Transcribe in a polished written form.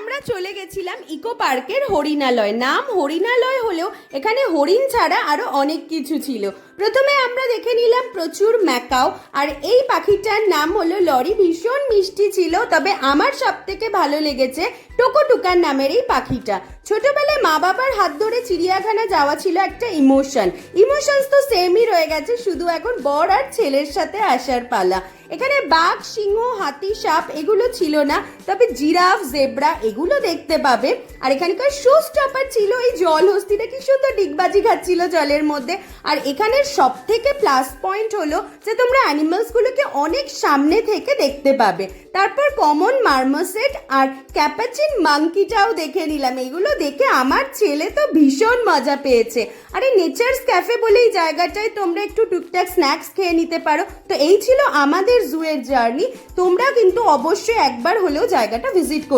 আমরা চলে গেছিলাম ইকো পার্কের হরিণালয়। নাম হরিণালয় হলেও এখানে হরিণ ছাড়া আরো অনেক কিছু ছিল। প্রথমে আমরা দেখে নিলাম প্রচুর ম্যাকাও, আর এই পাখিটার নাম হলো লরি। ভীষণ মিষ্টি ছিল, তবে আমার সব থেকে ভালো লেগেছে টোকোটুকার নামের এই পাখিটা। ছোটবেলায় মা বাবার হাত ধরে চিড়িয়াখানা যাওয়া ছিল একটা ইমোশনস তো সেমই রয়ে গেছে, শুধু এখন বর আর ছেলের সাথে আসার পালা। এখানে বাঘ, সিংহ, হাতি, সাপ এগুলো ছিল না, তবে জিরাফ, জেব্রা এগুলো দেখতে পাবে। আর এখানকার শো স্টপার ছিল এই জল হস্তিটা, কি সুন্দর ডিগবাজি খাচ্ছিল জলের মধ্যে। আর এখানের সব থেকে প্লাস পয়েন্ট হলো যে তোমরা অ্যানিমালস গুলোকে অনেক সামনে থেকে দেখতে পাবে। তারপর কমন মার্মোসেট আর ক্যাপাচিন মাংকিটাও দেখে নিলাম। এগুলো দেখে আমার ছেলে তো ভীষণ মজা পেয়েছে। আর এই নেচার্স ক্যাফে বলে এই জায়গাটায় তোমরা একটু টুকটাক স্ন্যাক্স খেয়ে নিতে পারো। তো এই ছিল আমাদের জুয়ের জার্নি। তোমরা কিন্তু অবশ্যই একবার হলেও জায়গাটা ভিজিট করো।